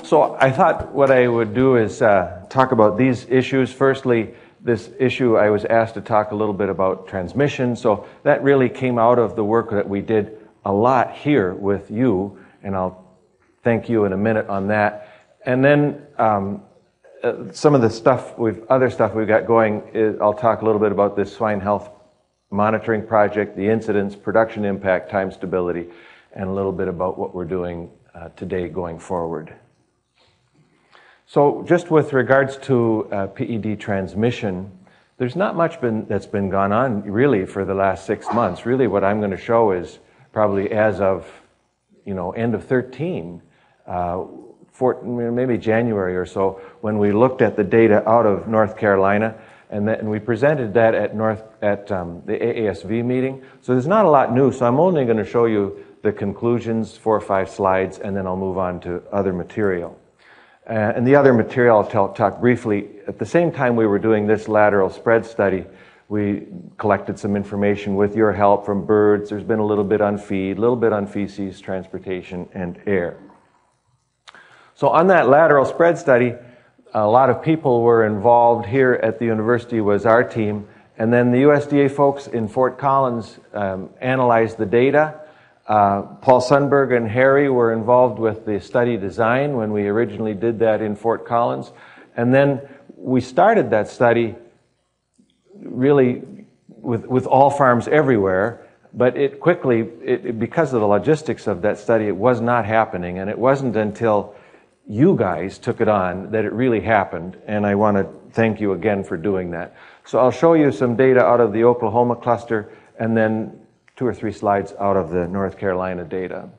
So I thought what I would do is talk about these issues. Firstly, this issue I was asked to talk a little bit about transmission. So that really came out of the work that we did a lot here with you, and I'll thank you in a minute on that. And then some of the stuff, other stuff we've got going, I'll talk a little bit about this swine health monitoring project, the incidence, production impact, time stability, and a little bit about what we're doing today going forward. So just with regards to PED transmission, there's not much that's been gone on really for the last 6 months. Really what I'm going to show is probably as of, end of 13, maybe January or so, when we looked at the data out of North Carolina, and we presented that at the AASV meeting. So there's not a lot new, so I'm only going to show you the conclusions, 4 or 5 slides, and then I'll move on to other material. And the other material I'll talk briefly. At the same time we were doing this lateral spread study, we collected some information with your help from birds. There's been a little bit on feed, a little bit on feces, transportation, and air. So on that lateral spread study, a lot of people were involved. Here at the university was our team. And then the USDA folks in Fort Collins analyzed the data. Paul Sundberg and Harry were involved with the study design when we originally did that in Fort Collins. And then we started that study really with all farms everywhere, but it quickly, because of the logistics of that study, it was not happening. And it wasn't until you guys took it on that it really happened. And I want to thank you again for doing that. So I'll show you some data out of the Oklahoma cluster and then 2 or 3 slides out of the North Carolina data.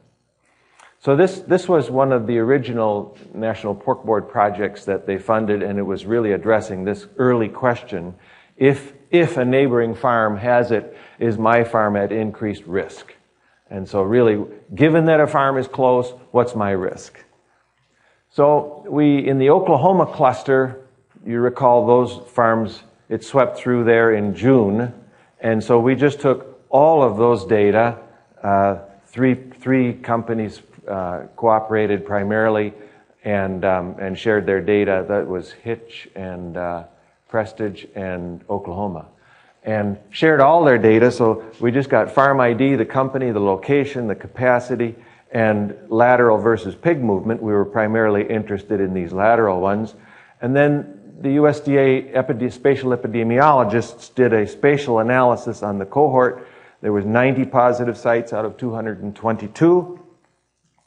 So this was one of the original National Pork Board projects that they funded, and it was really addressing this early question. If a neighboring farm has it, is my farm at increased risk? And so really, given that a farm is close, what's my risk? So in the Oklahoma cluster, you recall those farms, it swept through there in June, and so we just took all of those data. Three companies cooperated primarily and shared their data. That was Hitch and Prestige and Oklahoma, and shared all their data. So we just got farm ID, the company, the location, the capacity, and lateral versus pig movement. We were primarily interested in these lateral ones. And then the USDA spatial epidemiologists did a spatial analysis on the cohort. There was 90 positive sites out of 222.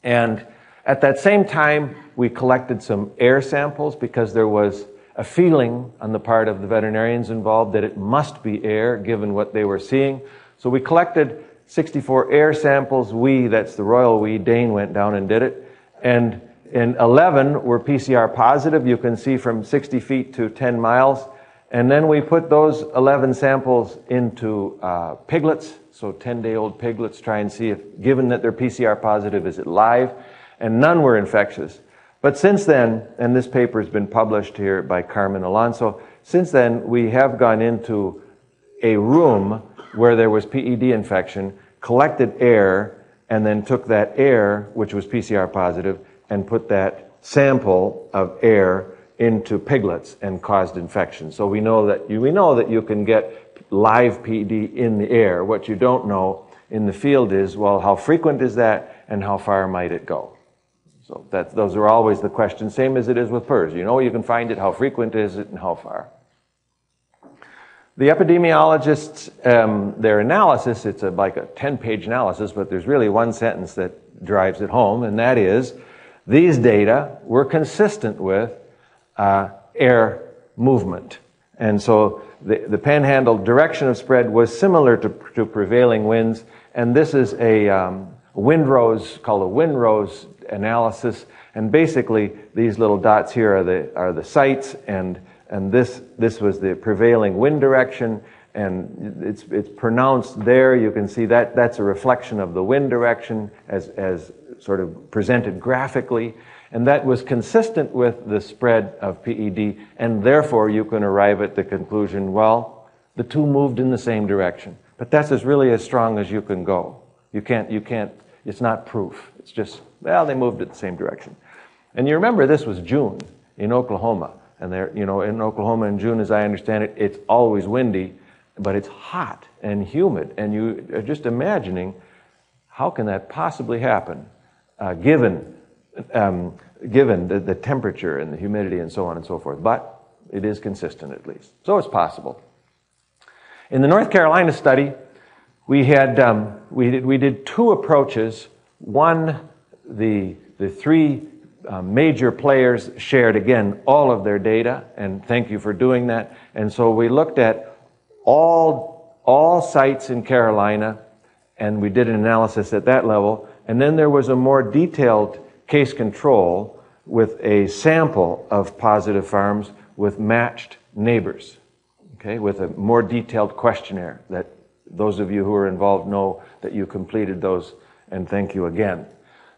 And at that same time, we collected some air samples because there was a feeling on the part of the veterinarians involved that it must be air given what they were seeing. So we collected 64 air samples. That's the royal we, Dane went down and did it. And 11 were PCR positive. You can see from 60 feet to 10 miles. And then we put those 11 samples into piglets, so 10-day-old piglets, try and see if, given that they're PCR positive, is it live? And none were infectious. But since then, and this paper has been published here by Carmen Alonso, since then we have gone into a room where there was PED infection, collected air, and then took that air, which was PCR positive, and put that sample of air into piglets and caused infection. So we know that you can get live PED in the air. What you don't know in the field is, well, how frequent is that and how far might it go? So those are always the questions, same as it is with PRRS. You know you can find it, how frequent is it, and how far. The epidemiologists, their analysis, it's like a 10-page analysis, but there's really one sentence that drives it home, and that is, these data were consistent with air movement. And so the panhandle direction of spread was similar to prevailing winds, and this is a windrows, called a windrows analysis, and basically these little dots here are the sites, and this was the prevailing wind direction, and it's pronounced there. You can see that's a reflection of the wind direction as sort of presented graphically. And that was consistent with the spread of PED, and therefore you can arrive at the conclusion, well, the two moved in the same direction. But that's really as strong as you can go. You can't, it's not proof. It's just, well, they moved it the same direction. And you remember this was June in Oklahoma. And there, in Oklahoma in June, as I understand it, it's always windy, but it's hot and humid. And you are just imagining, how can that possibly happen, given the temperature and the humidity and so on and so forth. But it is consistent at least. So it's possible. In the North Carolina study, we did two approaches. One, the three major players shared, again, all of their data, and thank you for doing that. And so we looked at all sites in Carolina, and we did an analysis at that level. And then there was a more detailed case control with a sample of positive farms with matched neighbors, okay, with a more detailed questionnaire that those of you who are involved know that you completed those, and thank you again.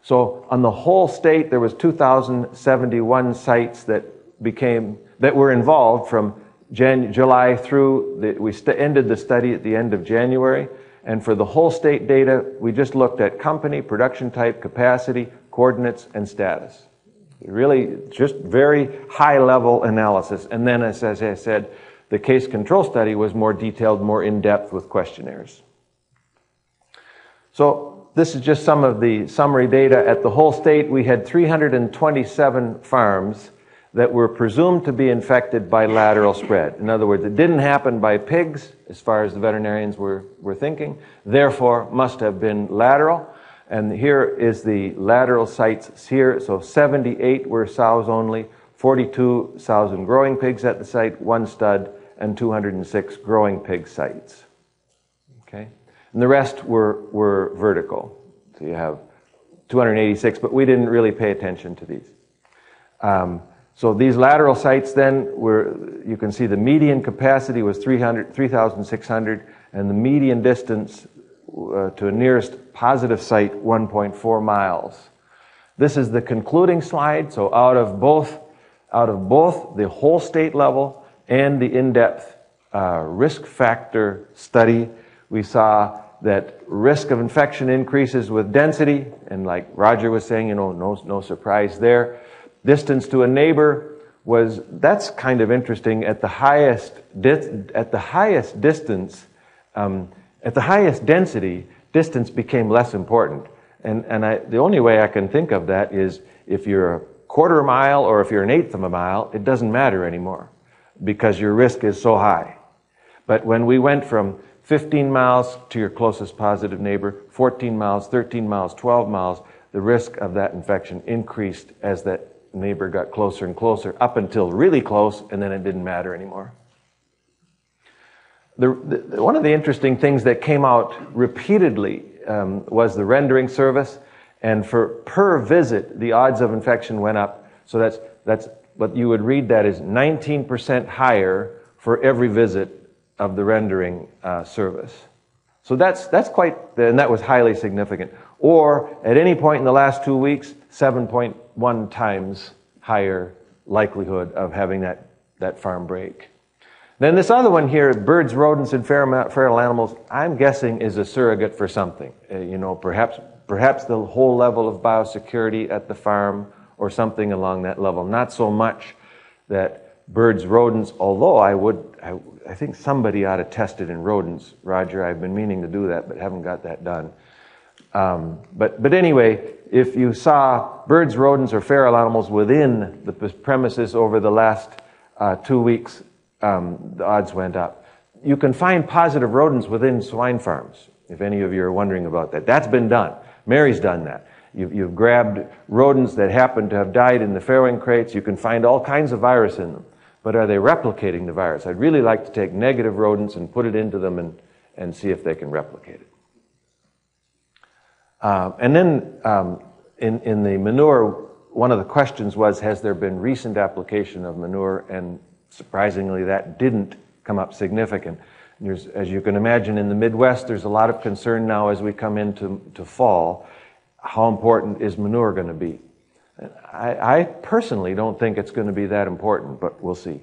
So on the whole state, there was 2,071 sites that were involved from July through, we ended the study at the end of January. And for the whole state data, we just looked at company, production type, capacity, coordinates, and status. Really just very high-level analysis. And then, as I said, the case control study was more detailed, more in-depth with questionnaires. So this is just some of the summary data. At the whole state, we had 327 farms that were presumed to be infected by lateral spread. In other words, it didn't happen by pigs, as far as the veterinarians were thinking, therefore must have been lateral. And here is the lateral sites here. So 78 were sows only, 42 sows and growing pigs at the site, 1 stud, and 206 growing pig sites. Okay? And the rest were vertical. So you have 286, but we didn't really pay attention to these. So these lateral sites then you can see the median capacity was 3,600, and the median distance to a nearest positive site, 1.4 miles. This is the concluding slide. So out of both the whole state level and the in-depth risk factor study, we saw that risk of infection increases with density, and like Roger was saying, no surprise there. Distance to a neighbor that's kind of interesting. At the highest density, distance became less important. And the only way I can think of that is if you're a quarter mile or if you're an eighth of a mile, it doesn't matter anymore because your risk is so high. But when we went from 15 miles to your closest positive neighbor, 14 miles, 13 miles, 12 miles, the risk of that infection increased as that neighbor got closer and closer, up until really close, and then it didn't matter anymore. One of the interesting things that came out repeatedly was the rendering service, and per visit, the odds of infection went up. So that's what you would read that is 19% higher for every visit of the rendering service. So that's quite, and that was highly significant. Or at any point in the last 2 weeks, 7.1 times higher likelihood of having that farm break. Then this other one here, birds, rodents, and feral animals, I'm guessing is a surrogate for something. Perhaps the whole level of biosecurity at the farm or something along that level. Not so much that birds, rodents, although I think somebody ought to test it in rodents. Roger, I've been meaning to do that, but haven't got that done. But anyway, if you saw birds, rodents, or feral animals within the premises over the last 2 weeks, the odds went up. You can find positive rodents within swine farms, if any of you are wondering about that. That's been done. Mary's done that. You've grabbed rodents that happen to have died in the farrowing crates. You can find all kinds of virus in them. But are they replicating the virus? I'd really like to take negative rodents and put it into them and see if they can replicate it. And then in the manure, one of the questions was, has there been recent application of manure? And surprisingly, that didn't come up significant. As you can imagine, in the Midwest, there's a lot of concern now as we come into fall. How important is manure going to be? I personally don't think it's going to be that important, but we'll see.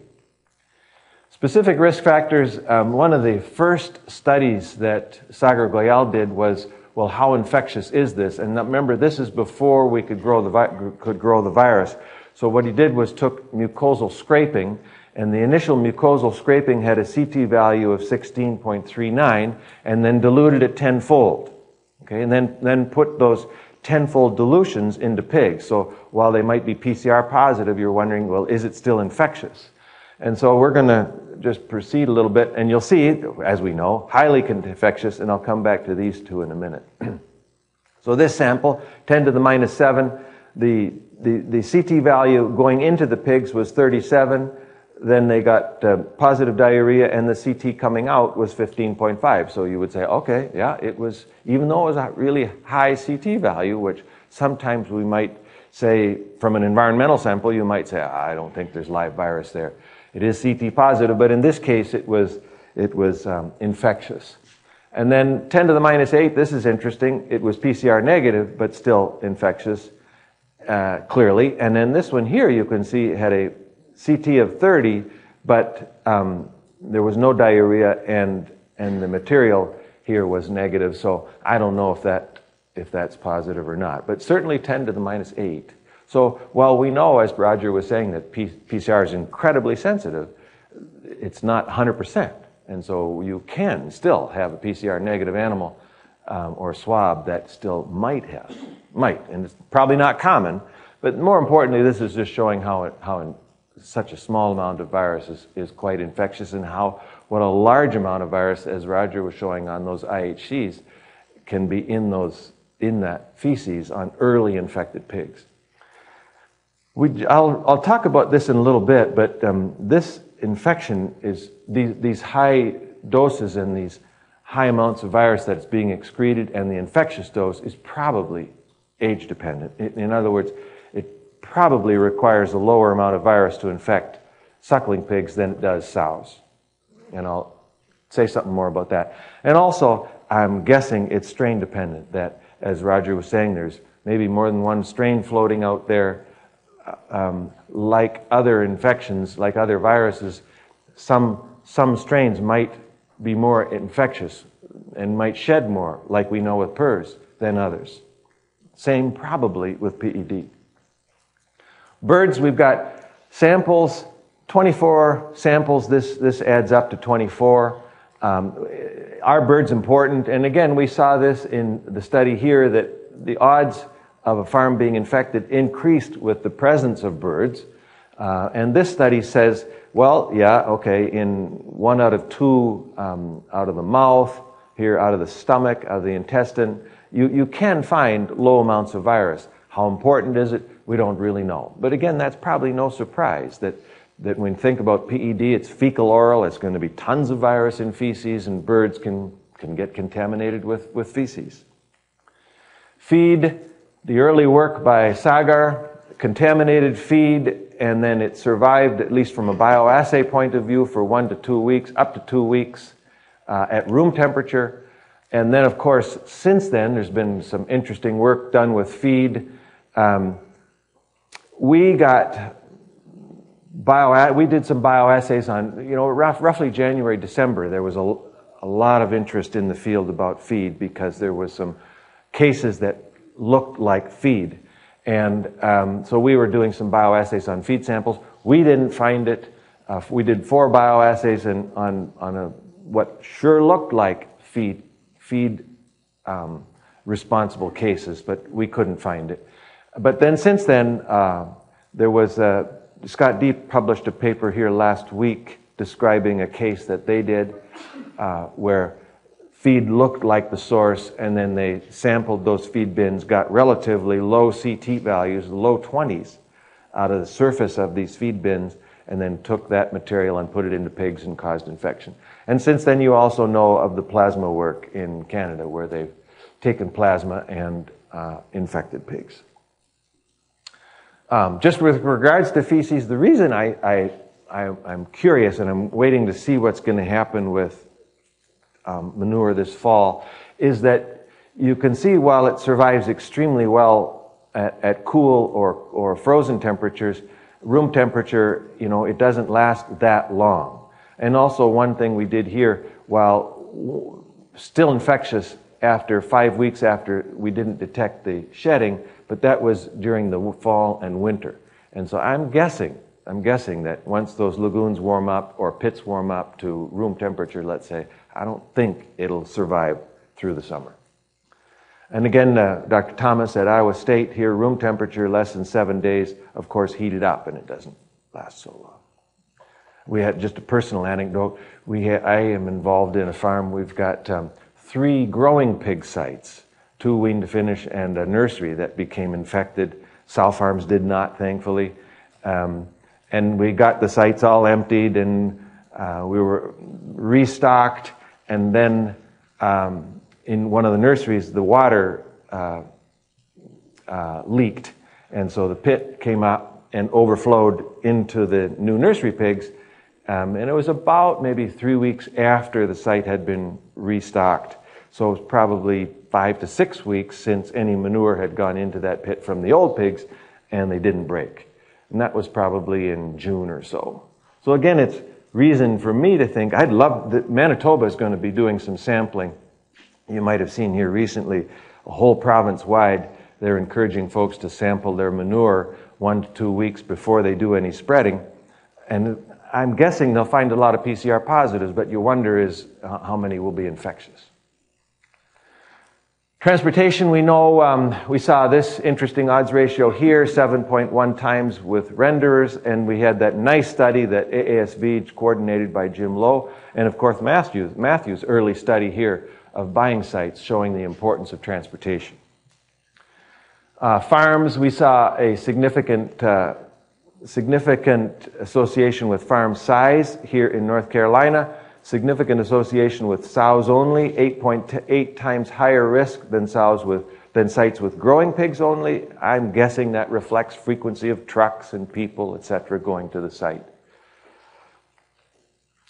Specific risk factors, one of the first studies that Sagar Goyal did was well, how infectious is this? And remember, this is before we could grow the virus. So what he did was took mucosal scraping, and the initial mucosal scraping had a CT value of 16.39, and then diluted it tenfold. Okay, and then put those tenfold dilutions into pigs. So while they might be PCR positive, you're wondering, well, is it still infectious? And so we're going to just proceed a little bit, and you'll see, as we know, highly infectious, and I'll come back to these two in a minute. So this sample, 10 to the minus 7, the CT value going into the pigs was 37, then they got positive diarrhea, and the CT coming out was 15.5. So you would say, okay, yeah, it was, even though it was a really high CT value, which sometimes we might say, from an environmental sample, you might say, I don't think there's live virus there. It is CT positive, but in this case, it was infectious. And then 10 to the minus 8, this is interesting. It was PCR negative, but still infectious, clearly. And then this one here, you can see, had a CT of 30, but there was no diarrhea, and the material here was negative. So I don't know if that's positive or not, but certainly 10 to the minus 8. So while we know, as Roger was saying, that PCR is incredibly sensitive, it's not 100%. And so you can still have a PCR negative animal or swab that still might, and it's probably not common, but more importantly, this is just showing how such a small amount of virus is quite infectious, and what a large amount of virus, as Roger was showing on those IHCs, can be in that feces on early infected pigs. I'll talk about this in a little bit, but this infection is these high doses and these high amounts of virus that's being excreted, and the infectious dose is probably age dependent. In other words, it probably requires a lower amount of virus to infect suckling pigs than it does sows. And I'll say something more about that. And also, I'm guessing it's strain dependent, that, as Roger was saying, there's maybe more than one strain floating out there. Like other infections, like other viruses, some strains might be more infectious and might shed more, like we know with PERS, than others. Same probably with PED. Birds, we've got samples, 24 samples. This adds up to 24. Are birds important? And again, we saw this in the study here, that the odds of a farm being infected increased with the presence of birds. And this study says, well, yeah, okay, in 1 out of 2 out of the mouth, here out of the stomach, out of the intestine, you can find low amounts of virus. How important is it? We don't really know. But again, that's probably no surprise that when you think about PED, it's fecal oral, it's going to be tons of virus in feces, and birds can get contaminated with feces. Feed. The early work by Sagar, contaminated feed, and then it survived, at least from a bioassay point of view, for 1 to 2 weeks, up to 2 weeks at room temperature. And then, of course, since then, there's been some interesting work done with feed. We did some bioassays on, roughly January, December. There was a lot of interest in the field about feed because there was some cases that looked like feed. And so we were doing some bioassays on feed samples. We didn't find it. We did 4 bioassays on what sure looked like feed responsible cases, but we couldn't find it. But then since then, there was Scott Deep published a paper here last week describing a case that they did where feed looked like the source, and then they sampled those feed bins, got relatively low CT values, low 20s, out of the surface of these feed bins, and then took that material and put it into pigs and caused infection. And since then, you also know of the plasma work in Canada, where they've taken plasma and infected pigs. Just with regards to feces, the reason I'm curious and I'm waiting to see what's going to happen with manure this fall is that you can see, while it survives extremely well at cool or frozen temperatures, room temperature, it doesn't last that long. And also, one thing we did here, while still infectious after 5 weeks after we didn't detect the shedding, but that was during the fall and winter. And so I'm guessing that once those lagoons warm up or pits warm up to room temperature, let's say, I don't think it'll survive through the summer. And again, Dr. Thomas at Iowa State here, room temperature less than 7 days, of course, heated up, and it doesn't last so long. We had just a personal anecdote. I am involved in a farm. We've got 3 growing pig sites, 2 weaned to finish and a nursery that became infected. Sow farms did not, thankfully. And we got the sites all emptied, and we were restocked, and then in one of the nurseries, the water leaked, and so the pit came up and overflowed into the new nursery pigs, and it was about maybe 3 weeks after the site had been restocked, so it was probably 5 to 6 weeks since any manure had gone into that pit from the old pigs, and they didn't break. And that was probably in June or so. So again, it's reason for me to think, I'd love that Manitoba is going to be doing some sampling. You might have seen here recently, a whole province-wide, they're encouraging folks to sample their manure 1 to 2 weeks before they do any spreading. And I'm guessing they'll find a lot of PCR positives, but you wonder is how many will be infectious. Transportation, we know, we saw this interesting odds ratio here, 7.1 times with renderers, and we had that nice study that AASV coordinated by Jim Lowe, and of course Matthew's early study here of buying sites showing the importance of transportation. Farms, we saw a significant association with farm size here in North Carolina, significant association with sows only, 8.8 times higher risk than sites with growing pigs only. I'm guessing that reflects frequency of trucks and people, etc., going to the site.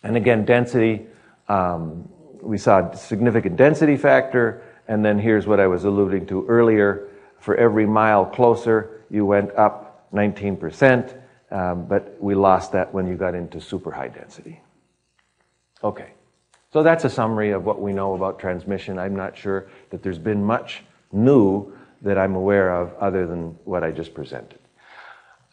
And again, density, we saw a significant density factor, and then here's what I was alluding to earlier. For every mile closer, you went up 19%, but we lost that when you got into super high density. Okay, so that's a summary of what we know about transmission. I'm not sure that there's been much new that I'm aware of other than what I just presented.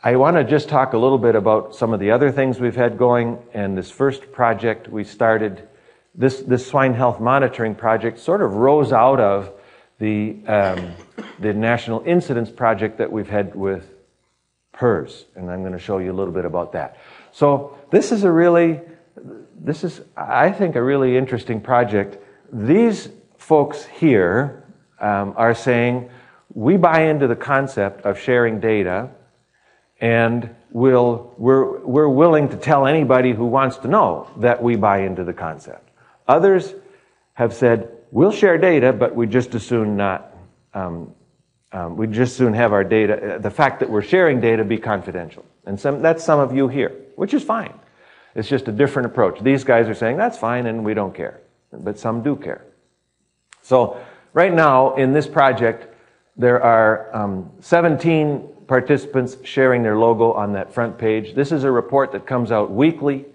I want to just talk a little bit about some of the other things we've had going, and this first project we started, this swine health monitoring project sort of rose out of the National Incidence project that we've had with PERS, and I'm going to show you a little bit about that. So this is, I think, a really interesting project. These folks here are saying, we buy into the concept of sharing data, and we're willing to tell anybody who wants to know that we buy into the concept. Others have said, we'll share data, but we just as soon not. We just soon have our data, the fact that we're sharing data, be confidential. And that's some of you here, which is fine. It's just a different approach. These guys are saying, that's fine, and we don't care. But some do care. So right now, in this project, there are 17 participants sharing their logo on that front page. This is a report that comes out weekly,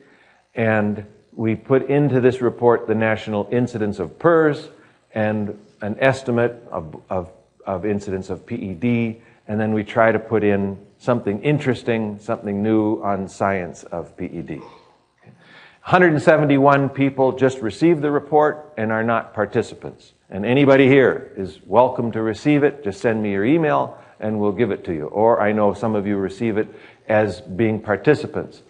and we put into this report the national incidence of PERS and an estimate of incidence of PED, and then we try to put in something interesting, something new on science of PED. 171 people just received the report and are not participants. And anybody here is welcome to receive it. Just send me your email and we'll give it to you. Or I know some of you receive it as being participants.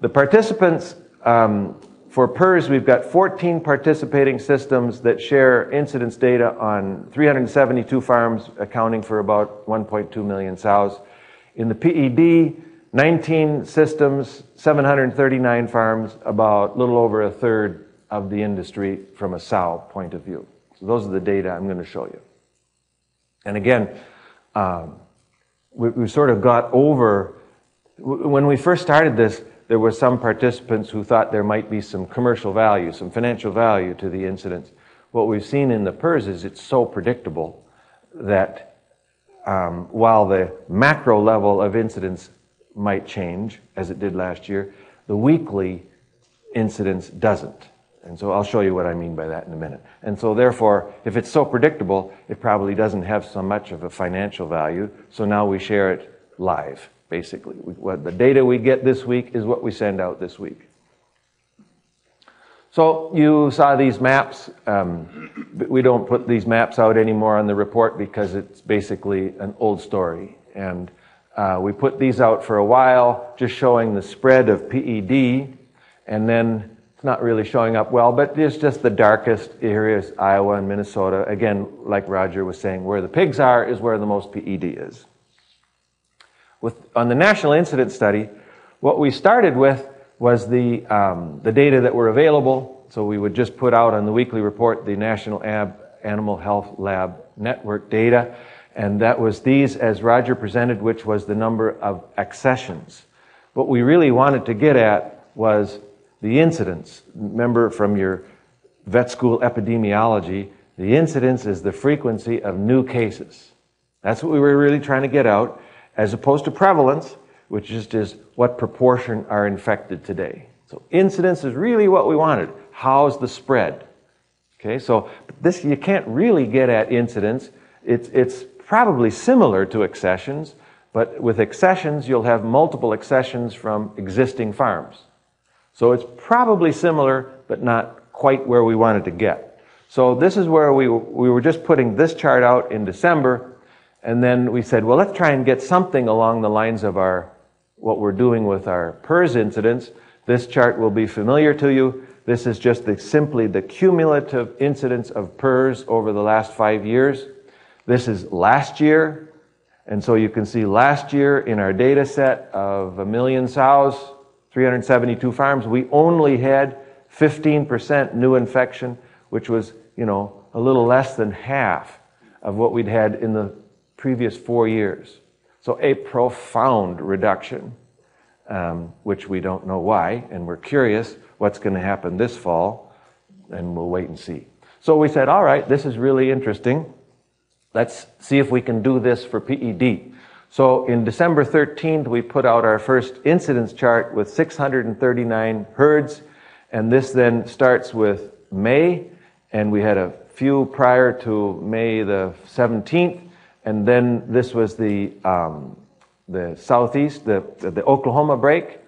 The participants, for PERS, we've got 14 participating systems that share incidence data on 372 farms, accounting for about 1.2 million sows. In the PED, 19 systems, 739 farms, about a little over a third of the industry from a sow point of view. So those are the data I'm going to show you. And again, we sort of got over, when we first started this, there were some participants who thought there might be some commercial value, some financial value to the incidence. What we've seen in the PERS is it's so predictable that while the macro level of incidence might change, as it did last year, the weekly incidence doesn't. And so I'll show you what I mean by that in a minute. And so therefore, if it's so predictable, it probably doesn't have so much of a financial value. So now we share it live, basically. What the data we get this week is what we send out this week. So you saw these maps. We don't put these maps out anymore on the report because it's basically an old story. And we put these out for a while, just showing the spread of PED, and then it's not really showing up well, but it's just the darkest areas, Iowa and Minnesota. Again, like Roger was saying, where the pigs are is where the most PED is. On the National Incidence Study, what we started with was the data that were available. So we would just put out on the weekly report the National Animal Health Lab Network data. And that was these, as Roger presented, which was the number of accessions. What we really wanted to get at was the incidence. Remember from your vet school epidemiology, the incidence is the frequency of new cases. That's what we were really trying to get out, as opposed to prevalence, which just is what proportion are infected today. So incidence is really what we wanted. How's the spread? Okay, so this, you can't really get at incidence. It's probably similar to accessions, but with accessions, you'll have multiple accessions from existing farms. So it's probably similar, but not quite where we wanted to get. So this is where we were just putting this chart out in December, and then we said, well, let's try and get something along the lines of what we're doing with our PRRS incidence. This chart will be familiar to you. This is just simply the cumulative incidence of PRRS over the last 5 years. This is last year, and so you can see last year in our data set of 1 million sows, 372 farms, we only had 15% new infection, which was, a little less than half of what we'd had in the previous 4 years. So a profound reduction, which we don't know why, and we're curious what's going to happen this fall, and we'll wait and see. So we said, all right, this is really interesting. Let's see if we can do this for PED. So in December 13th, we put out our first incidence chart with 639 herds, and this then starts with May, and we had a few prior to May the 17th, and then this was the southeast, the Oklahoma break,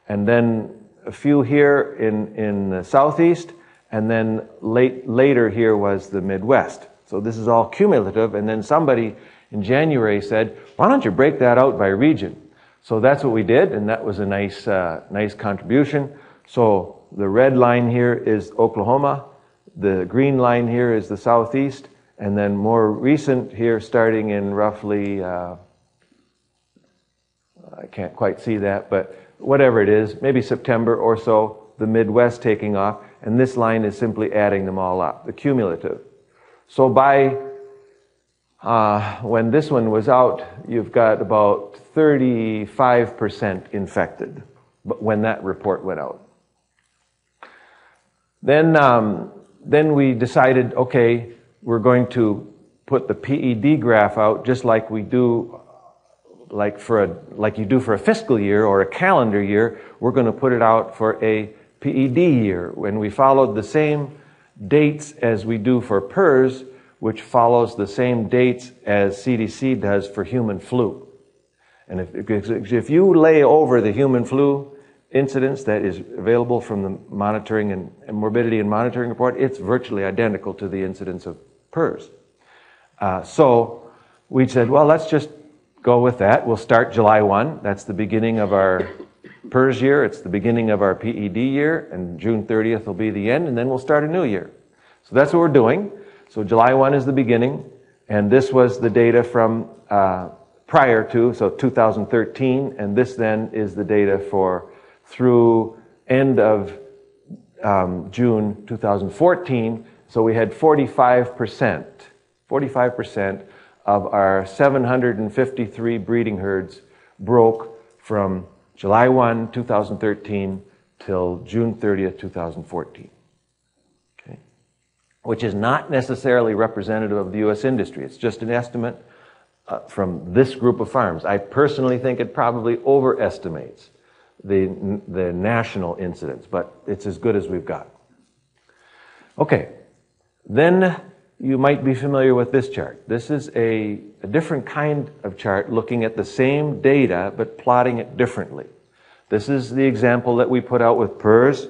and then a few here in the southeast, and then later here was the Midwest. So this is all cumulative, and then somebody in January said, why don't you break that out by region? So that's what we did, and that was a nice contribution. So the red line here is Oklahoma, the green line here is the southeast, and then more recent here, starting in roughly, I can't quite see that, but whatever it is, maybe September or so, the Midwest taking off, and this line is simply adding them all up, the cumulative. So by when this one was out, you've got about 35% infected, but when that report went out. Then we decided, okay, we're going to put the PED graph out just like we do, like you do for a fiscal year or a calendar year. We're going to put it out for a PED year when we followed the same dates as we do for PRRS, which follows the same dates as CDC does for human flu. And if you lay over the human flu incidence that is available from the monitoring and morbidity and monitoring report, it's virtually identical to the incidence of PRRS. So we said, well, let's just go with that. We'll start July 1. That's the beginning of our PRRS year. It's the beginning of our PED year, and June 30th will be the end, and then we'll start a new year. So that's what we're doing. So July 1 is the beginning, and this was the data from prior to, so 2013, and this then is the data for through end of June 2014. So we had 45% of our 753 breeding herds broke from July 1, 2013 till June 30th, 2014. Okay. Which is not necessarily representative of the U.S. industry. It's just an estimate from this group of farms. I personally think it probably overestimates the national incidence, but it's as good as we've got. Okay, then you might be familiar with this chart. This is a different kind of chart looking at the same data but plotting it differently. This is the example that we put out with PERS,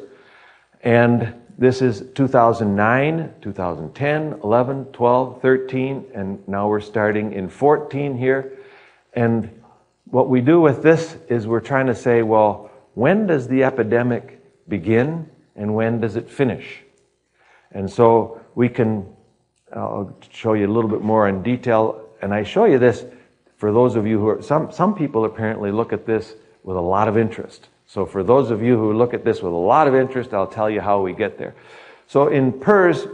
and this is 2009, 2010, 11, 12, 13, and now we're starting in 14 here. And what we do with this is we're trying to say, well, when does the epidemic begin and when does it finish? And so we can, I'll show you a little bit more in detail, and I show you this for those of you who are, some people apparently look at this with a lot of interest. So for those of you who look at this with a lot of interest, I'll tell you how we get there. So in PERS,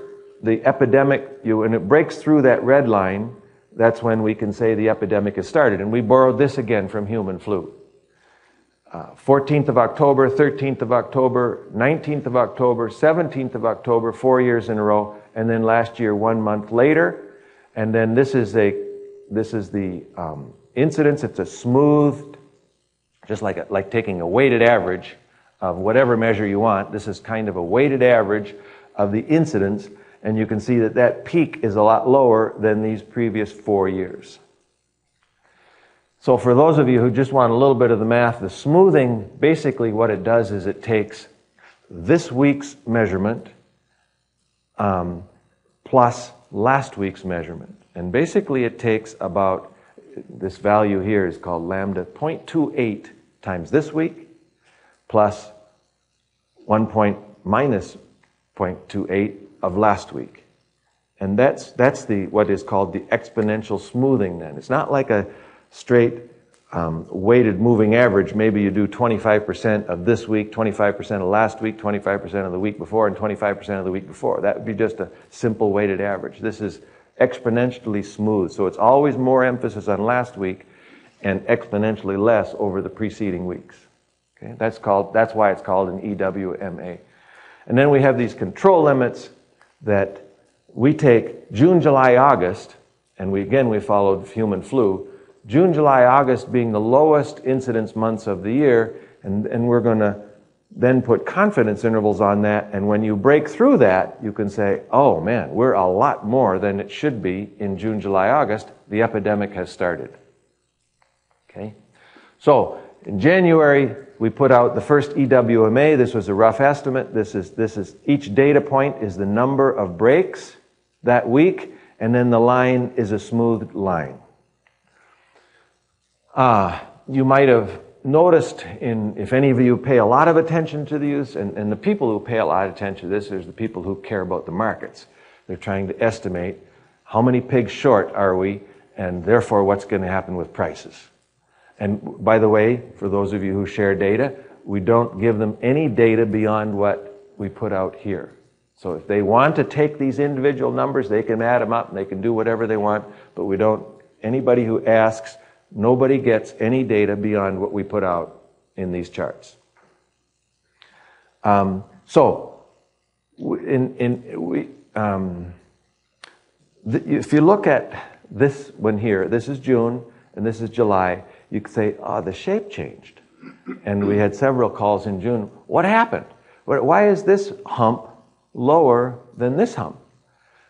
the epidemic, when it breaks through that red line, that's when we can say the epidemic has started. And we borrowed this again from human flu. 14th of October, 13th of October, 19th of October, 17th of October, 4 years in a row, and then last year 1 month later. And then this is the incidence. It's a smoothed, just like taking a weighted average of whatever measure you want. This is kind of a weighted average of the incidence, and you can see that that peak is a lot lower than these previous 4 years. So for those of you who just want a little bit of the math, the smoothing, basically what it does is it takes this week's measurement plus last week's measurement. And basically it takes about, this value here is called lambda 0.28 times this week plus minus 0.28 of last week. And that's what is called the exponential smoothing then. It's not like a straight weighted moving average. Maybe you do 25% of this week, 25% of last week, 25% of the week before, and 25% of the week before. That would be just a simple weighted average. This is exponentially smooth. So it's always more emphasis on last week and exponentially less over the preceding weeks. Okay? That's why it's called an EWMA. And then we have these control limits that we take June, July, August, and we followed human flu. June, July, August being the lowest incidence months of the year, and we're going to then put confidence intervals on that, and when you break through that, you can say, oh man, we're a lot more than it should be in June, July, August. The epidemic has started. Okay? So, in January, we put out the first EWMA. This was a rough estimate. This is each data point is the number of breaks that week, and then the line is a smoothed line. You might have noticed, if any of you pay a lot of attention to these, and the people who pay a lot of attention to this is the people who care about the markets. They're trying to estimate how many pigs short are we, and therefore what's going to happen with prices. And by the way, for those of you who share data, we don't give them any data beyond what we put out here. So if they want to take these individual numbers, they can add them up and they can do whatever they want, but we don't, anybody who asks, nobody gets any data beyond what we put out in these charts. If you look at this one here, this is June and this is July, you could say, the shape changed. And we had several calls in June. What happened? Why is this hump lower than this hump?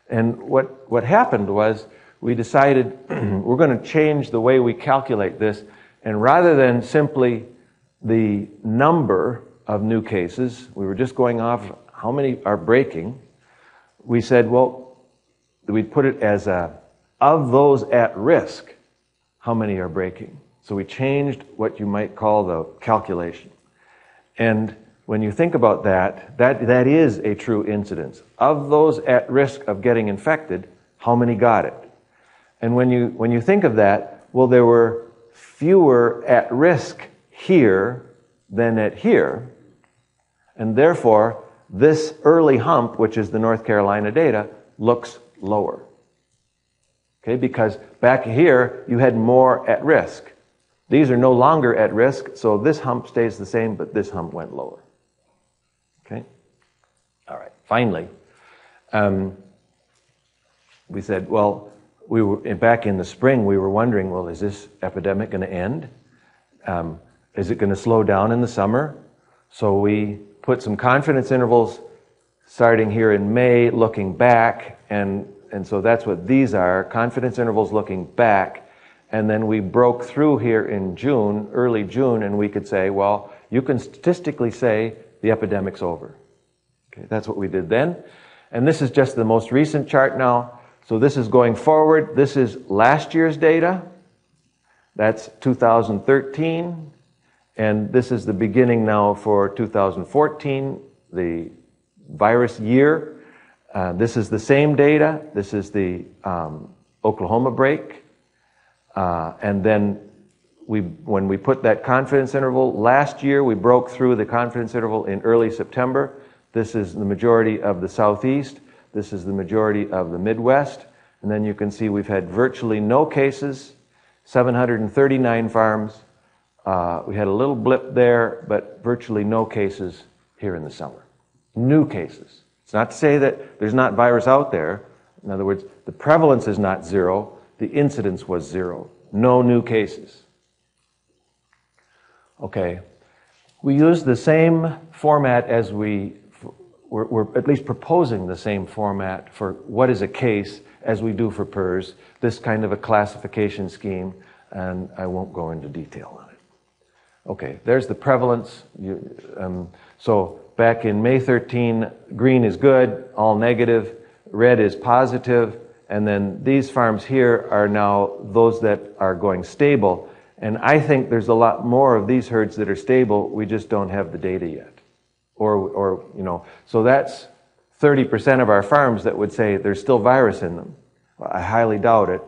And what happened was we decided we're going to change the way we calculate this, and rather than simply the number of new cases, we were just going off how many are breaking, we said, well, we'd put it as of those at risk, how many are breaking? So we changed what you might call the calculation. And when you think about that is a true incidence. Of those at risk of getting infected, how many got it? And when you think of that, well, there were fewer at risk here than at here, and therefore this early hump, which is the North Carolina data, looks lower. Okay, because back here you had more at risk. These are no longer at risk, so this hump stays the same, but this hump went lower. Okay? All right, finally, we said, well, back in the spring, we were wondering, well, is this epidemic going to end? Is it going to slow down in the summer? So we put some confidence intervals starting here in May, looking back, and so that's what these are, confidence intervals looking back, and then we broke through here in June, early June, and we could say, well, you can statistically say the epidemic's over. Okay, that's what we did then. And this is just the most recent chart now. So this is going forward. This is last year's data. That's 2013. And this is the beginning now for 2014, the virus year. This is the same data. This is the Oklahoma break. And then when we put that confidence interval, last year we broke through the confidence interval in early September. This is the majority of the Southeast. This is the majority of the Midwest. And then you can see we've had virtually no cases, 739 farms. We had a little blip there, but virtually no cases here in the summer. New cases. It's not to say that there's not virus out there. In other words, the prevalence is not zero. The incidence was zero. No new cases. Okay. We use the same format as we're at least proposing the same format for what is a case as we do for PERS, this kind of a classification scheme, and I won't go into detail on it. Okay, there's the prevalence. So back in May 13, green is good, all negative, red is positive, and then these farms here are now those that are going stable. And I think there's a lot more of these herds that are stable, we just don't have the data yet. Or so that's 30% of our farms that would say there's still virus in them. I highly doubt it.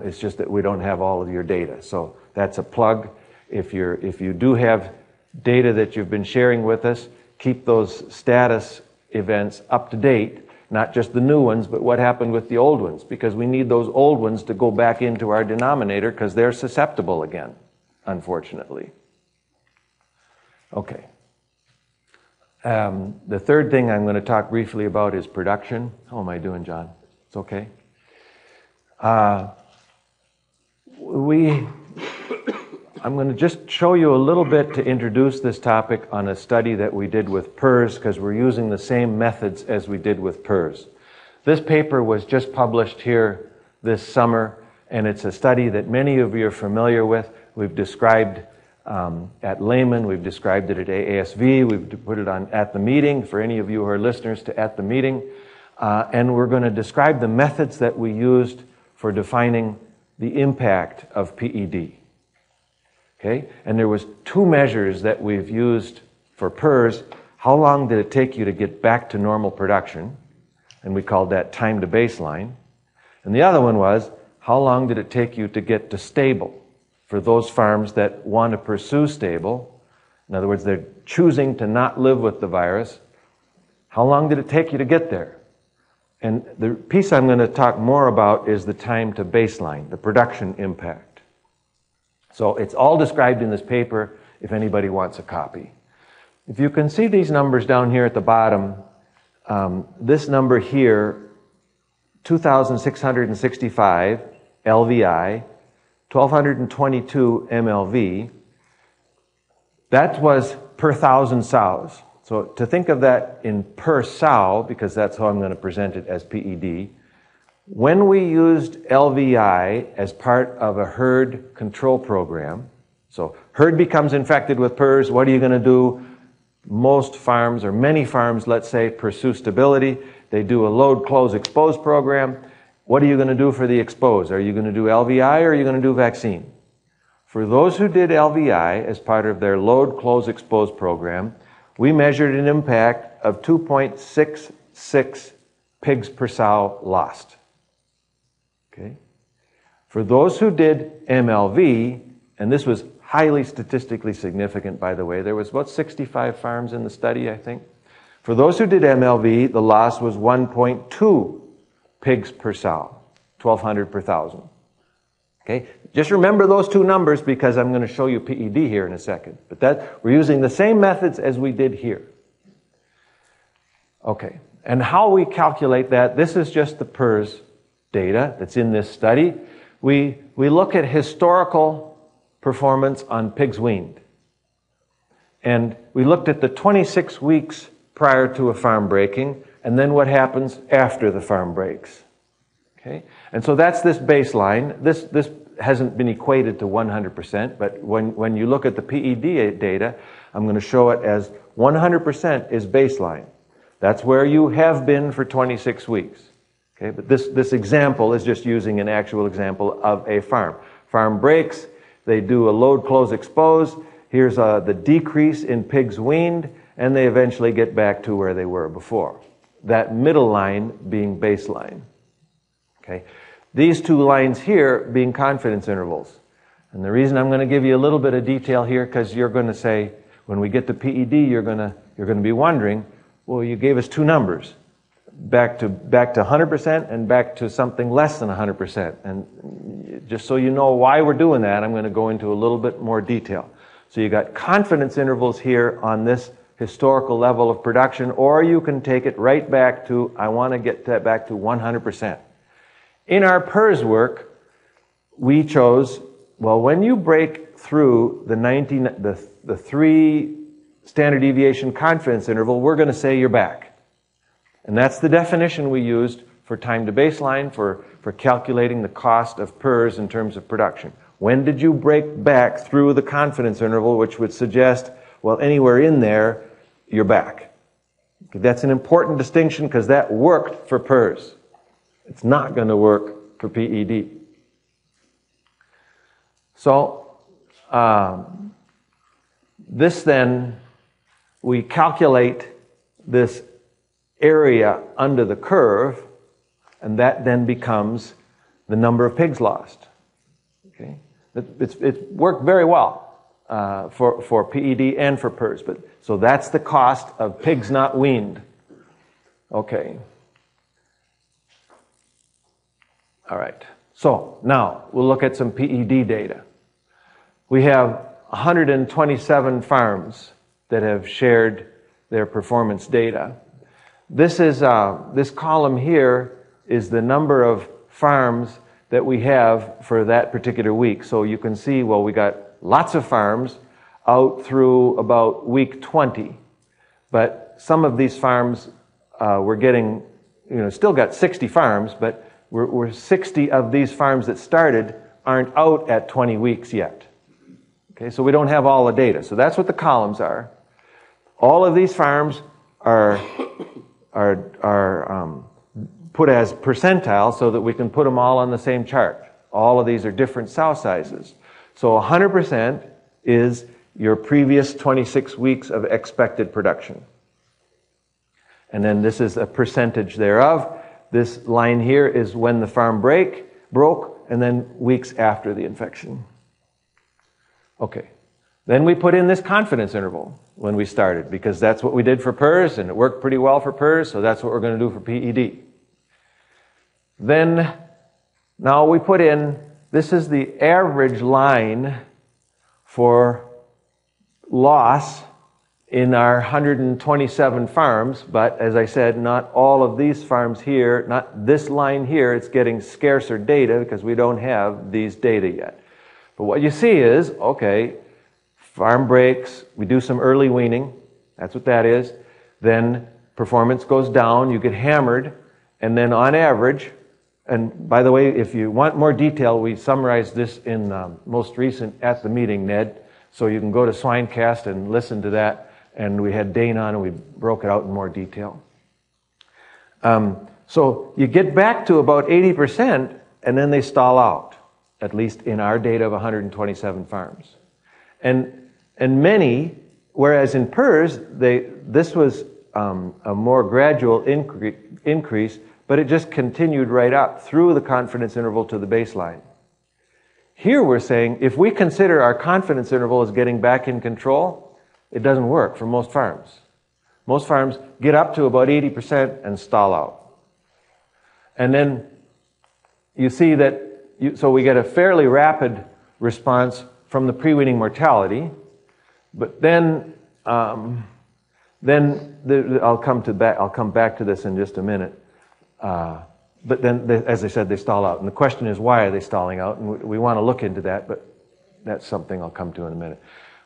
It's just that we don't have all of your data. So that's a plug. If you do have data that you've been sharing with us, keep those status events up to date, not just the new ones, but what happened with the old ones, because we need those old ones to go back into our denominator because they're susceptible again, unfortunately. Okay. The third thing I'm going to talk briefly about is production. How am I doing, John? It's okay. I'm going to just show you a little bit to introduce this topic on a study that we did with PERS, because we're using the same methods as we did with PERS. This paper was just published here this summer, and it's a study that many of you are familiar with. We've described at Layman, we've described it at AASV, we've put it on at the meeting for any of you who are listeners to at the meeting, and we're going to describe the methods that we used for defining the impact of PED. Okay? And there was two measures that we've used for PERS. How long did it take you to get back to normal production? And we called that time to baseline. And the other one was, how long did it take you to get to stable? For those farms that want to pursue stable, in other words, they're choosing to not live with the virus, how long did it take you to get there? And the piece I'm going to talk more about is the time to baseline, the production impact. So it's all described in this paper if anybody wants a copy. If you can see these numbers down here at the bottom, this number here, 2,665 LVI, 1,222 MLV, that was per 1,000 sows. So to think of that in per sow, because that's how I'm going to present it as PED, when we used LVI as part of a herd control program, so herd becomes infected with PERS, what are you going to do? Most farms, or many farms, let's say, pursue stability. They do a load, close, expose program. What are you going to do for the expose? Are you going to do LVI or are you going to do vaccine? For those who did LVI as part of their load, close, expose program, we measured an impact of 2.66 pigs per sow lost. Okay. For those who did MLV, and this was highly statistically significant, by the way, there was about 65 farms in the study, I think. For those who did MLV, the loss was 1.2 pigs per sow, 1,200 per 1,000. Okay, just remember those two numbers because I'm going to show you PED here in a second. But we're using the same methods as we did here. Okay, and how we calculate that, this is just the PERS data that's in this study. We look at historical performance on pigs weaned. And we looked at the 26 weeks prior to a farm breaking, and then what happens after the farm breaks. Okay? And so that's this baseline. This hasn't been equated to 100%, but when you look at the PED data, I'm going to show it as 100% is baseline. That's where you have been for 26 weeks. Okay? But this example is just using an actual example of a farm. Farm breaks, they do a load, close, expose. Here's the decrease in pigs weaned, and they eventually get back to where they were before. That middle line being baseline. Okay? These two lines here being confidence intervals. And the reason I'm going to give you a little bit of detail here, because you're going to say, when we get to PED, you're going to be wondering, well, you gave us two numbers, back to 100% and back to something less than 100%. And just so you know why we're doing that, I'm going to go into a little bit more detail. So you got confidence intervals here on this historical level of production, or you can take it right back to, I want to get that back to 100%. In our PERS work, we chose, well, when you break through the 3 standard deviation confidence interval, we're going to say you're back. And that's the definition we used for time to baseline, for calculating the cost of PERS in terms of production. When did you break back through the confidence interval, which would suggest, well, anywhere in there, you're back. Okay, that's an important distinction because that worked for PERS. It's not going to work for PED. So, this then, we calculate this area under the curve, and that then becomes the number of pigs lost. Okay? It's worked very well for PED and for PERS. So that's the cost of pigs not weaned. Okay. All right. So now we'll look at some PED data. We have 127 farms that have shared their performance data. This column here is the number of farms that we have for that particular week. So you can see, well, we got lots of farms out through about week 20. But some of these farms we're getting, still got 60 farms, but we're 60 of these farms that started aren't out at 20 weeks yet. Okay, so we don't have all the data. So that's what the columns are. All of these farms are put as percentile so that we can put them all on the same chart. All of these are different sow sizes. So 100% is your previous 26 weeks of expected production. And then this is a percentage thereof. This line here is when the farm broke, and then weeks after the infection. Okay. Then we put in this confidence interval when we started, because that's what we did for PERS, and it worked pretty well for PERS, so that's what we're going to do for PED. Then, now we put in, this is the average line for loss in our 127 farms, but as I said, not all of these farms here, not this line here, it's getting scarcer data because we don't have these data yet. But what you see is, okay, farm breaks, we do some early weaning, that's what that is, then performance goes down, you get hammered, and then on average, and by the way, if you want more detail, we summarized this in most recent at the meeting, Ned, so you can go to Swinecast and listen to that. And we had Dane on and we broke it out in more detail. So you get back to about 80% and then they stall out, at least in our data of 127 farms. And many, whereas in PERS, this was a more gradual increase, but it just continued right up through the confidence interval to the baseline. Here we're saying, if we consider our confidence interval as getting back in control, it doesn't work for most farms. Most farms get up to about 80% and stall out. And then you see that, so we get a fairly rapid response from the pre-weaning mortality, but then, I'll come back to this in just a minute. But then, as I said, they stall out. And the question is, why are they stalling out? And we want to look into that, but that's something I'll come to in a minute.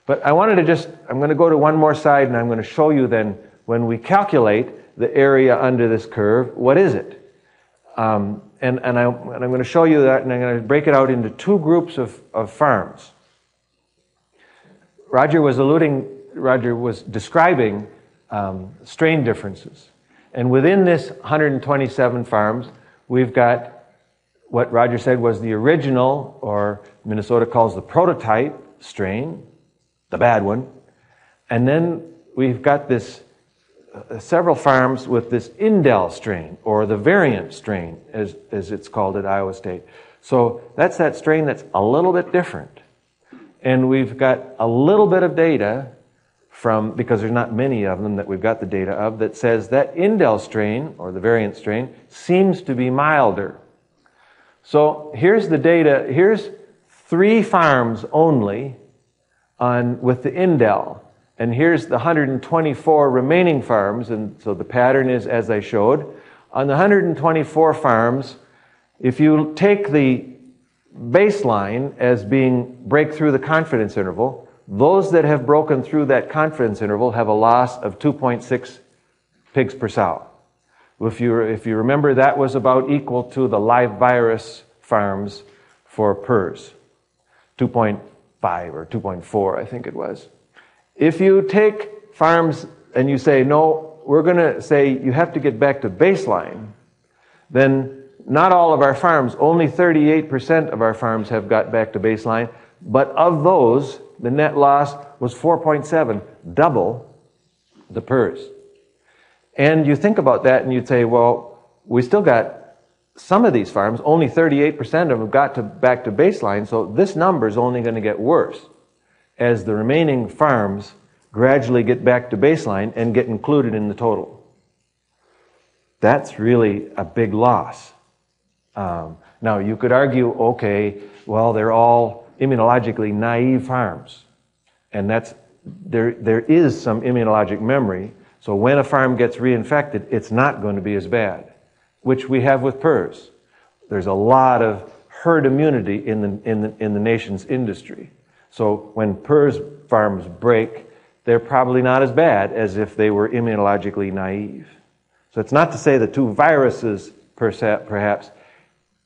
But I wanted to I'm going to go to one more side, and I'm going to show you then, when we calculate the area under this curve, what is it? And I'm going to show you that, and I'm going to break it out into two groups of farms. Roger was describing strain differences. And within this 127 farms, we've got what Roger said was the original, or Minnesota calls the prototype strain, the bad one. And then we've got this several farms with this Indel strain, or the variant strain, as it's called at Iowa State. So that's that strain that's a little bit different. And we've got a little bit of data from, because there's not many of them that we've got the data of, that says that Indel strain, or the variant strain, seems to be milder. So here's the data. Here's 3 farms only with the Indel. And here's the 124 remaining farms. And so the pattern is as I showed. On the 124 farms, if you take the baseline as being break through the confidence interval, those that have broken through that confidence interval have a loss of 2.6 pigs per sow. If you remember, that was about equal to the live virus farms for PERS, 2.5 or 2.4, I think it was. If you take farms and you say, no, we're going to say you have to get back to baseline, then not all of our farms, only 38% of our farms have got back to baseline, but of those, the net loss was 4.7, double the PERS. And you think about that and you'd say, well, we still got some of these farms, only 38% of them have got back to baseline, so this number is only going to get worse as the remaining farms gradually get back to baseline and get included in the total. That's really a big loss. Now, you could argue, okay, well, they're all immunologically naive farms. And there is some immunologic memory. So when a farm gets reinfected, it's not going to be as bad, which we have with PERS. There's a lot of herd immunity in the nation's industry. So when PERS farms break, they're probably not as bad as if they were immunologically naive. So it's not to say the two viruses, perhaps,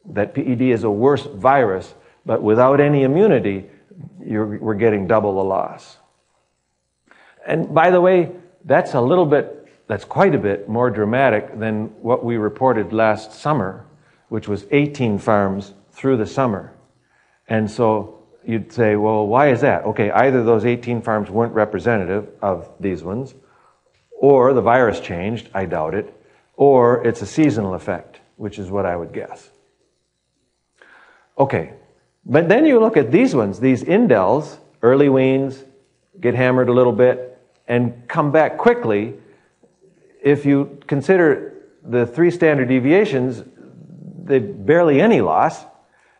that PED is a worse virus, but without any immunity, we're getting double the loss. And by the way, that's quite a bit more dramatic than what we reported last summer, which was 18 farms through the summer. And so you'd say, well, why is that? Okay, either those 18 farms weren't representative of these ones, or the virus changed, I doubt it, or it's a seasonal effect, which is what I would guess. Okay, but then you look at these ones, these Indels, early weans, get hammered a little bit, and come back quickly. If you consider the 3 standard deviations, they barely any loss.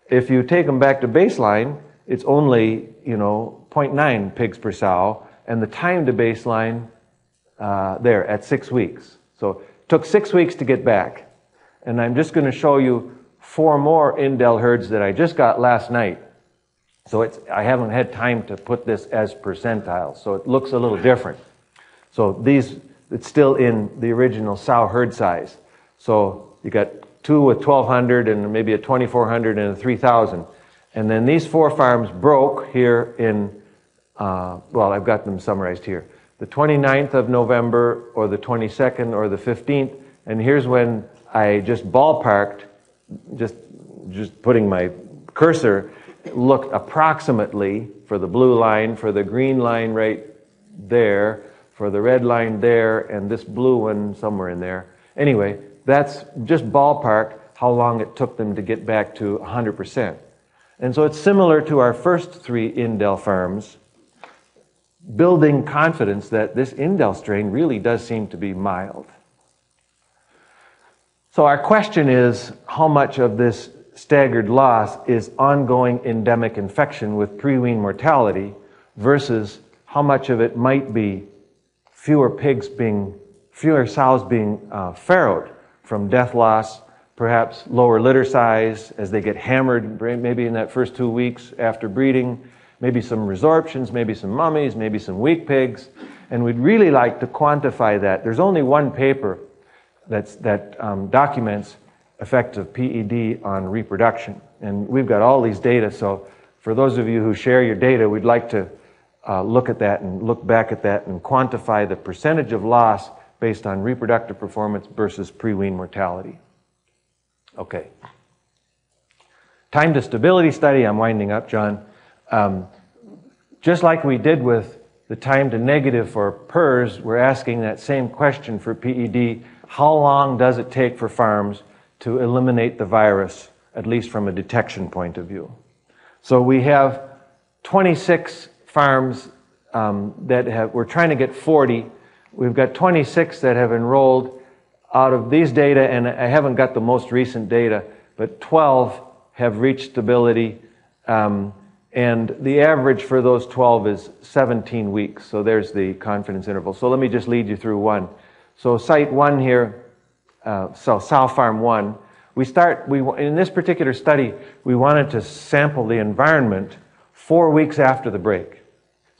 If you take them back to baseline, it's only, 0.9 pigs per sow, and the time to baseline there at 6 weeks. So it took 6 weeks to get back. And I'm just going to show you 4 more Indel herds that I just got last night. So I haven't had time to put this as percentiles, so it looks a little different. So it's still in the original sow herd size. So you got 2 with 1,200 and maybe a 2,400 and a 3,000. And then these 4 farms broke here in, I've got them summarized here. The 29th of November, or the 22nd, or the 15th. And here's when I just ballparked, just putting my cursor, looked approximately for the blue line, for the green line right there, for the red line there, and this blue one somewhere in there. Anyway, that's just ballpark how long it took them to get back to 100%. And so it's similar to our first 3 Indel farms, building confidence that this Indel strain really does seem to be mild. So our question is, how much of this staggered loss is ongoing endemic infection with pre-wean mortality versus how much of it might be fewer sows being farrowed from death loss, perhaps lower litter size as they get hammered maybe in that first 2 weeks after breeding, maybe some resorptions, maybe some mummies, maybe some weak pigs. And we'd really like to quantify that. There's only one paper that documents effects of PED on reproduction. And we've got all these data, so for those of you who share your data, we'd like to look at that and look back at that and quantify the percentage of loss based on reproductive performance versus pre-wean mortality. Okay. Time to stability study, I'm winding up, John. Just like we did with the time to negative for PERS, we're asking that same question for PED. How long does it take for farms to eliminate the virus, at least from a detection point of view? So we have 26 farms we're trying to get 40. We've got 26 that have enrolled. Out of these data, and I haven't got the most recent data, but 12 have reached stability, and the average for those 12 is 17 weeks. So there's the confidence interval. So let me just lead you through one. So site 1 here, so sow farm 1, in this particular study, we wanted to sample the environment 4 weeks after the break.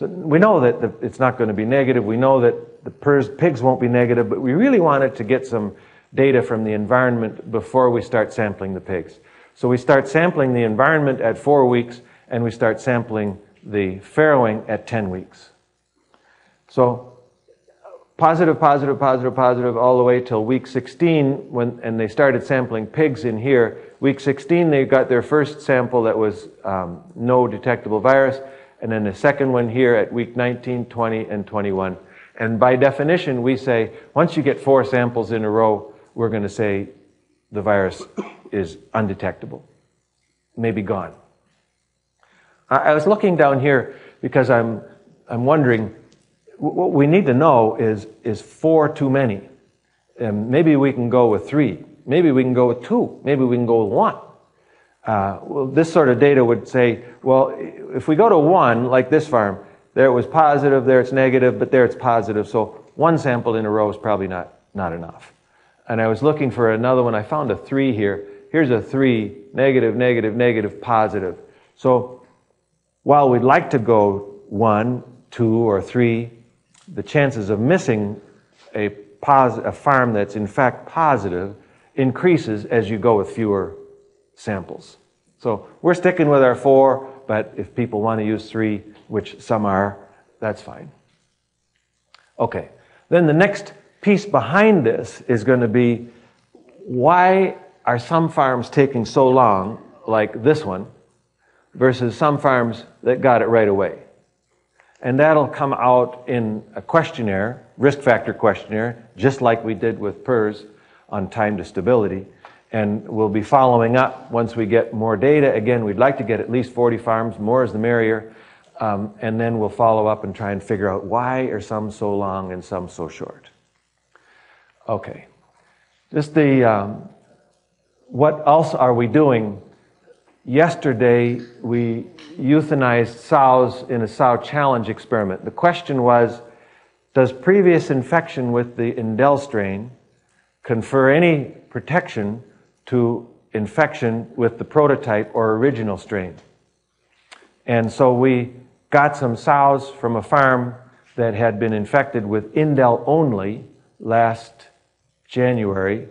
So we know that it's not going to be negative. We know that the pigs won't be negative, but we really wanted to get some data from the environment before we start sampling the pigs. So we start sampling the environment at 4 weeks, and we start sampling the farrowing at 10 weeks. So positive, positive, positive, positive, all the way till week 16, and they started sampling pigs in here. Week 16, they got their first sample that was no detectable virus, and then the second one here at week 19, 20, and 21. And by definition, we say, once you get 4 samples in a row, we're going to say the virus is undetectable, maybe gone. I was looking down here because I'm wondering, what we need to know is 4 too many? Maybe we can go with 3. Maybe we can go with 2. Maybe we can go with 1. Well, this sort of data would say, well, if we go to 1, like this farm, there it was positive, there it's negative, but there it's positive. So 1 sample in a row is probably not enough. And I was looking for another one. I found a 3 here. Here's a 3, negative, negative, negative, positive. So while we'd like to go 1, 2, or 3, the chances of missing a farm that's in fact positive increases as you go with fewer samples. So we're sticking with our 4, but if people want to use 3, which some are, that's fine. Okay, then the next piece behind this is going to be, why are some farms taking so long, like this one, versus some farms that got it right away? And that'll come out in a questionnaire, risk factor questionnaire, just like we did with PERS on time to stability. And we'll be following up once we get more data. Again, we'd like to get at least 40 farms, more is the merrier. And then we'll follow up and try and figure out why are some so long and some so short. Okay. Just what else are we doing? Yesterday, we euthanized sows in a sow challenge experiment. The question was, does previous infection with the Indel strain confer any protection to infection with the prototype or original strain? And so we got some sows from a farm that had been infected with Indel only last January,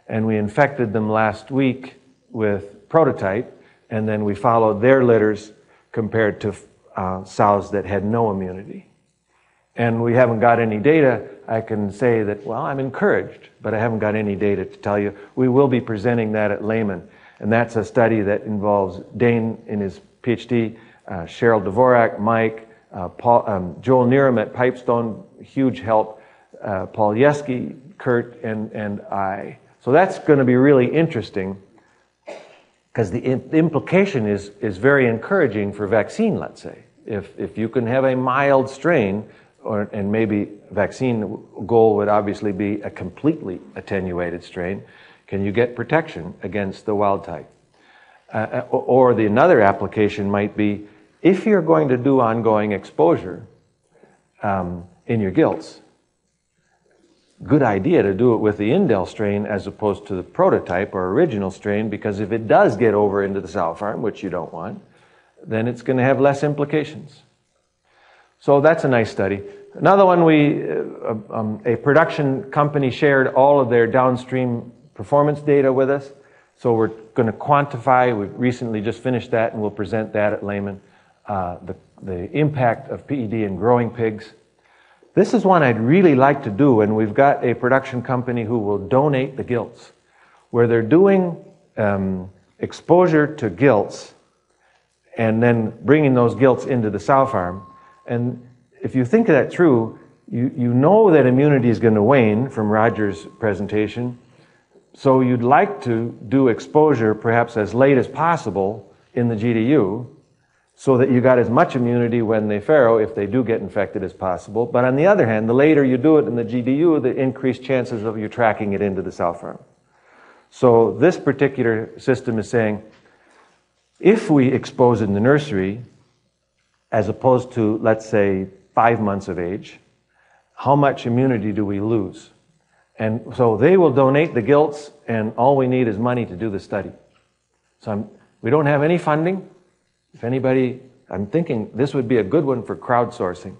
and we infected them last week with prototype, and then we followed their litters compared to sows that had no immunity. And we haven't got any data. I can say that, well, I'm encouraged, but I haven't got any data to tell you. We will be presenting that at Lehman, and that's a study that involves Dane in his PhD, Cheryl Dvorak, Mike, Joel Niram at Pipestone, huge help, Paul Yeske, Kurt, and I. So that's going to be really interesting, because the implication is very encouraging for vaccine, let's say. If you can have a mild strain, and maybe vaccine goal would obviously be a completely attenuated strain, can you get protection against the wild type? Or another application might be, if you're going to do ongoing exposure in your gilts, good idea to do it with the Indel strain as opposed to the prototype or original strain, because if it does get over into the sow farm, which you don't want, then it's going to have less implications. So that's a nice study. Another one, a production company shared all of their downstream performance data with us. So we're going to quantify, we've recently just finished that, and we'll present that at Layman, the impact of PED in growing pigs. This is one I'd really like to do, and we've got a production company who will donate the gilts, where they're doing exposure to gilts and then bringing those gilts into the sow farm. And if you think of that through, you know that immunity is going to wane from Roger's presentation, so you'd like to do exposure perhaps as late as possible in the GDU, so that you got as much immunity when they farrow, if they do get infected, as possible. But on the other hand, the later you do it in the GDU, the increased chances of you tracking it into the sow farm. So this particular system is saying, if we expose it in the nursery, as opposed to, let's say, 5 months of age, how much immunity do we lose? And so they will donate the gilts, and all we need is money to do the study. So we don't have any funding. If anybody, I'm thinking this would be a good one for crowdsourcing,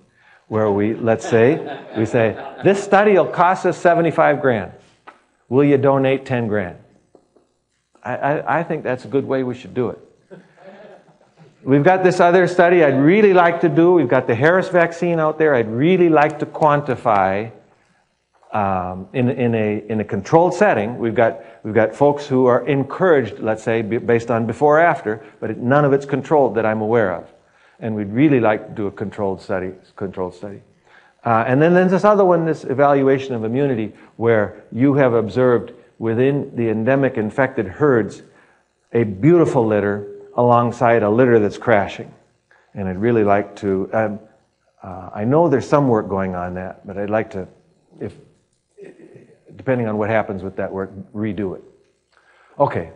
where let's say, this study will cost us 75 grand. Will you donate 10 grand? I think that's a good way we should do it. We've got this other study I'd really like to do. We've got the Harris vaccine out there. I'd really like to quantify in a controlled setting. We've got folks who are encouraged, let's say, based on before or after, but none of it's controlled that I'm aware of. And we'd really like to do a controlled study. And then there's this other one, this evaluation of immunity, where you have observed within the endemic infected herds a beautiful litter alongside a litter that's crashing. And I'd really like to, I know there's some work going on that, but I'd like to, depending on what happens with that work, redo it. Okay,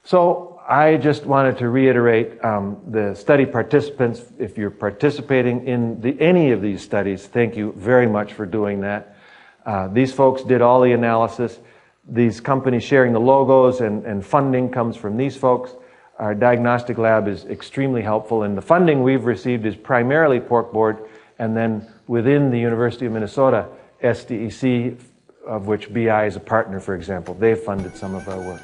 so I just wanted to reiterate the study participants. If you're participating in any of these studies, thank you very much for doing that. These folks did all the analysis. These companies sharing the logos and funding comes from these folks. Our diagnostic lab is extremely helpful, and the funding we've received is primarily Pork Board, and then within the University of Minnesota, SDEC, of which BI is a partner, for example. They've funded some of our work.